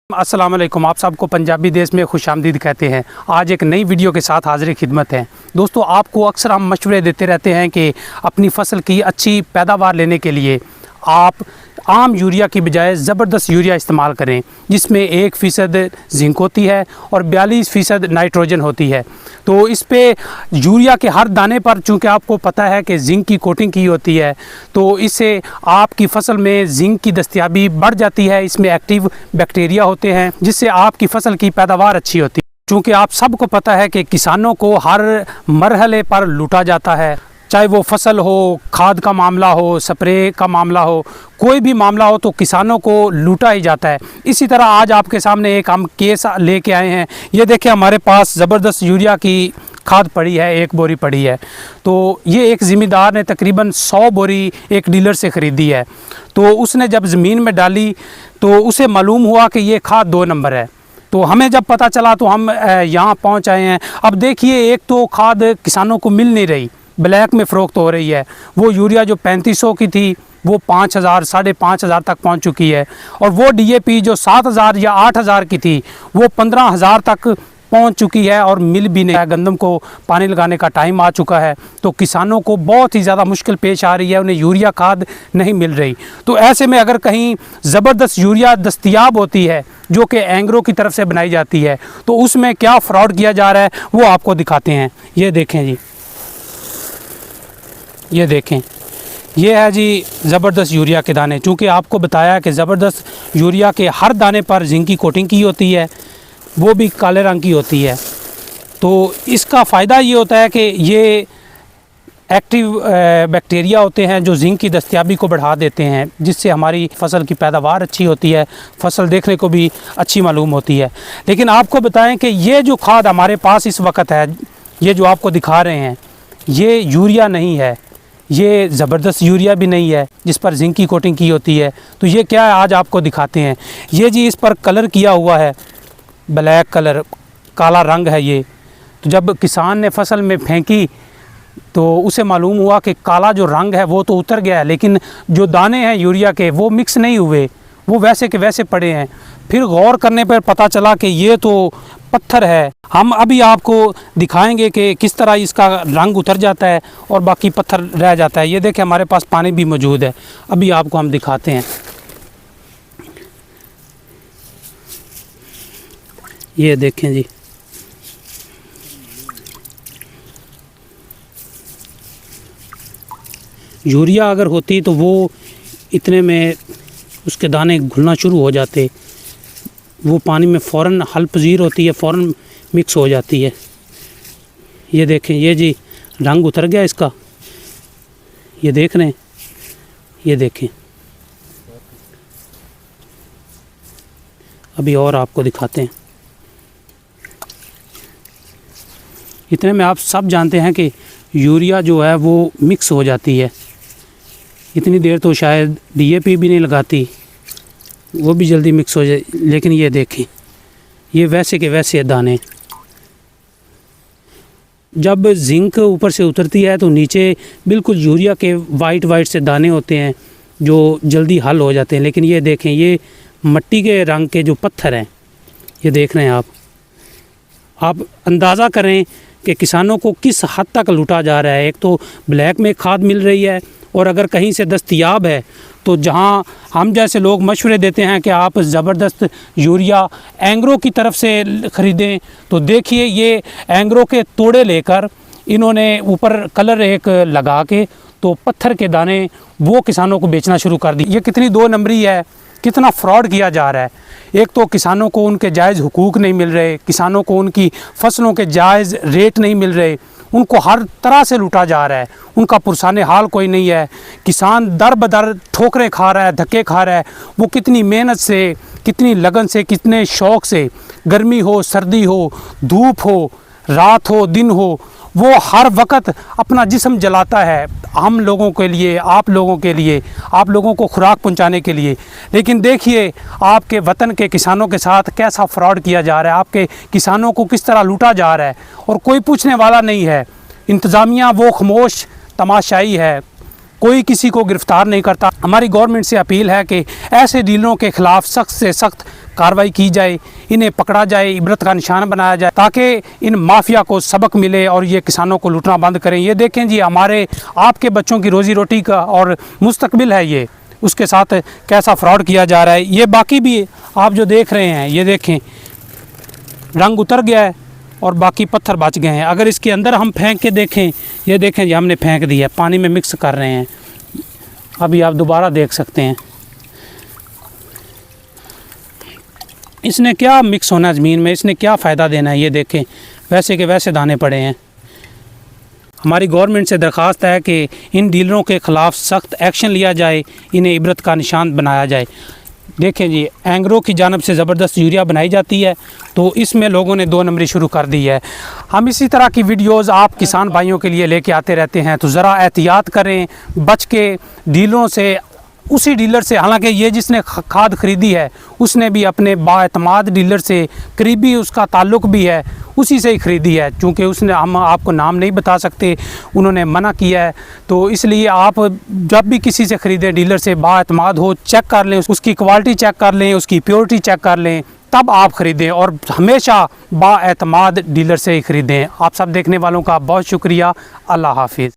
अस्सलाम वालेकुम। आप सबको पंजाबी देश में खुशामदीद कहते हैं। आज एक नई वीडियो के साथ हाजिर खिदमत है। दोस्तों, आपको अक्सर हम मशवरे देते रहते हैं कि अपनी फसल की अच्छी पैदावार लेने के लिए आप आम यूरिया की बजाय ज़बरदस्त यूरिया इस्तेमाल करें, जिसमें 1% जिंक होती है और 42% नाइट्रोजन होती है। तो इस पे यूरिया के हर दाने पर चूँकि आपको पता है कि जिंक की कोटिंग की होती है, तो इससे आपकी फसल में जिंक की दस्तयाबी बढ़ जाती है। इसमें एक्टिव बैक्टीरिया होते हैं, जिससे आपकी फसल की पैदावार अच्छी होती है। चूँकि आप सबको पता है कि किसानों को हर मरहले पर लूटा जाता है, चाहे वो फसल हो, खाद का मामला हो, स्प्रे का मामला हो, कोई भी मामला हो तो किसानों को लूटा ही जाता है। इसी तरह आज आपके सामने एक हम केस लेके आए हैं। ये देखिए, हमारे पास ज़बरदस्त यूरिया की खाद पड़ी है, 1 बोरी पड़ी है। तो ये एक ज़िम्मेदार ने तकरीबन 100 बोरी एक डीलर से ख़रीदी है। तो उसने जब ज़मीन में डाली तो उसे मालूम हुआ कि ये खाद 2 नंबर है। तो हमें जब पता चला तो हम यहाँ पहुँच आए हैं। अब देखिए, एक तो खाद किसानों को मिल नहीं रही, ब्लैक में फ़रोख्त हो रही है। वो यूरिया जो 3500 की थी वो 5000 5,500 तक पहुंच चुकी है, और वो डीएपी जो 7000 या 8000 की थी वो 15,000 तक पहुंच चुकी है और मिल भी नहीं है। गंदम को पानी लगाने का टाइम आ चुका है, तो किसानों को बहुत ही ज़्यादा मुश्किल पेश आ रही है, उन्हें यूरिया खाद नहीं मिल रही। तो ऐसे में अगर कहीं ज़बरदस्त यूरिया दस्तयाब होती है जो कि एंग्रो की तरफ से बनाई जाती है, तो उसमें क्या फ़्रॉड किया जा रहा है वो आपको दिखाते हैं। ये देखें जी, ये देखें, ये है जी ज़बरदस्त यूरिया के दाने। चूँकि आपको बताया कि ज़बरदस्त यूरिया के हर दाने पर जिंक की कोटिंग की होती है, वो भी काले रंग की होती है। तो इसका फ़ायदा ये होता है कि ये एक्टिव बैक्टीरिया होते हैं जो जिंक की दस्तयाबी को बढ़ा देते हैं, जिससे हमारी फसल की पैदावार अच्छी होती है, फसल देखने को भी अच्छी मालूम होती है। लेकिन आपको बताएं कि ये जो खाद हमारे पास इस वक्त है, ये जो आपको दिखा रहे हैं, ये यूरिया नहीं है, ये ज़बरदस्त यूरिया भी नहीं है जिस पर जिंक की कोटिंग की होती है। तो ये क्या है, आज आपको दिखाते हैं। ये जी, इस पर कलर किया हुआ है, ब्लैक कलर, काला रंग है ये। तो जब किसान ने फसल में फेंकी तो उसे मालूम हुआ कि काला जो रंग है वो तो उतर गया है, लेकिन जो दाने हैं यूरिया के वो मिक्स नहीं हुए, वो वैसे के वैसे पड़े हैं। फिर गौर करने पर पता चला कि ये तो पत्थर है। हम अभी आपको दिखाएंगे कि किस तरह इसका रंग उतर जाता है और बाकी पत्थर रह जाता है। ये देखें, हमारे पास पानी भी मौजूद है, अभी आपको हम दिखाते हैं। ये देखें जी, यूरिया अगर होती तो वो इतने में उसके दाने घुलना शुरू हो जाते, वो पानी में फ़ौरन हल पजीर होती है, फ़ौरन मिक्स हो जाती है। ये देखें, ये जी रंग उतर गया इसका, ये देख रहे हैं, ये देखें। अभी और आपको दिखाते हैं। इतने में आप सब जानते हैं कि यूरिया जो है वो मिक्स हो जाती है। इतनी देर तो शायद डीएपी भी नहीं लगाती, वो भी जल्दी मिक्स हो जाए। लेकिन ये देखें, ये वैसे के वैसे दाने। जब जिंक ऊपर से उतरती है तो नीचे बिल्कुल यूरिया के वाइट से दाने होते हैं जो जल्दी हल हो जाते हैं। लेकिन ये देखें, ये मट्टी के रंग के जो पत्थर हैं, ये देख रहे हैं आप अंदाज़ा करें कि किसानों को किस हद तक लूटा जा रहा है। एक तो ब्लैक में खाद मिल रही है, और अगर कहीं से दस्तयाब है तो जहां हम जैसे लोग मशवरे देते हैं कि आप ज़बरदस्त यूरिया एंग्रो की तरफ से ख़रीदें, तो देखिए ये एंग्रो के तोड़े लेकर इन्होंने ऊपर कलर एक लगा के तो पत्थर के दाने वो किसानों को बेचना शुरू कर दी। ये कितनी 2 नंबरी है, कितना फ्रॉड किया जा रहा है। एक तो किसानों को उनके जायज़ हुकूक नहीं मिल रहे, किसानों को उनकी फसलों के जायज़ रेट नहीं मिल रहे, उनको हर तरह से लूटा जा रहा है, उनका पुरसाने हाल कोई नहीं है। किसान दर बदर ठोकरें खा रहा है, धक्के खा रहा है। वो कितनी मेहनत से, कितनी लगन से, कितने शौक़ से, गर्मी हो, सर्दी हो, धूप हो, रात हो, दिन हो, वो हर वक्त अपना जिस्म जलाता है हम लोगों के लिए, आप लोगों के लिए, आप लोगों को खुराक पहुंचाने के लिए। लेकिन देखिए आपके वतन के किसानों के साथ कैसा फ्रॉड किया जा रहा है, आपके किसानों को किस तरह लूटा जा रहा है, और कोई पूछने वाला नहीं है। इंतज़ामिया वो खामोश तमाशाई है, कोई किसी को गिरफ़्तार नहीं करता। हमारी गवर्नमेंट से अपील है कि ऐसे डीलरों के ख़िलाफ़ सख्त से सख्त कार्रवाई की जाए, इन्हें पकड़ा जाए, इबरत का निशान बनाया जाए, ताकि इन माफिया को सबक मिले और ये किसानों को लूटना बंद करें। ये देखें जी, हमारे आपके बच्चों की रोज़ी रोटी का और मुस्तकबिल है ये, उसके साथ कैसा फ्रॉड किया जा रहा है। ये बाकी भी आप जो देख रहे हैं, ये देखें रंग उतर गया है और बाकी पत्थर बच गए हैं। अगर इसके अंदर हम फेंक के देखें, ये देखें जी, हमने फेंक दिया, पानी में मिक्स कर रहे हैं। अभी आप दोबारा देख सकते हैं इसने क्या मिक्स होना है ज़मीन में, इसने क्या फ़ायदा देना है। ये देखें वैसे के वैसे दाने पड़े हैं। हमारी गवर्नमेंट से दरख्वास्त है कि इन डीलरों के ख़िलाफ़ सख्त एक्शन लिया जाए, इन्हें इबरत का निशान बनाया जाए। देखें जी, एंग्रो की जानब से ज़बरदस्त यूरिया बनाई जाती है, तो इसमें लोगों ने 2 नंबरी शुरू कर दी है। हम इसी तरह की वीडियोज़ आप किसान भाइयों के लिए लेके आते रहते हैं, तो ज़रा एहतियात करें, बच के डीलरों से, उसी डीलर से, हालांकि ये जिसने खाद ख़रीदी है उसने भी अपने बाएतमाद डीलर से, करीबी उसका ताल्लुक़ भी है, उसी से ही ख़रीदी है। चूँकि उसने, हम आपको नाम नहीं बता सकते, उन्होंने मना किया है, तो इसलिए आप जब भी किसी से ख़रीदें डीलर से बाएतमाद हो, चेक कर लें, उसकी क्वालिटी चेक कर लें, उसकी प्योरिटी चेक कर लें, तब आप ख़रीदें और हमेशा बाएतमाद डीलर से ही ख़रीदें। आप सब देखने वालों का बहुत शुक्रिया। अल्लाह हाफिज़।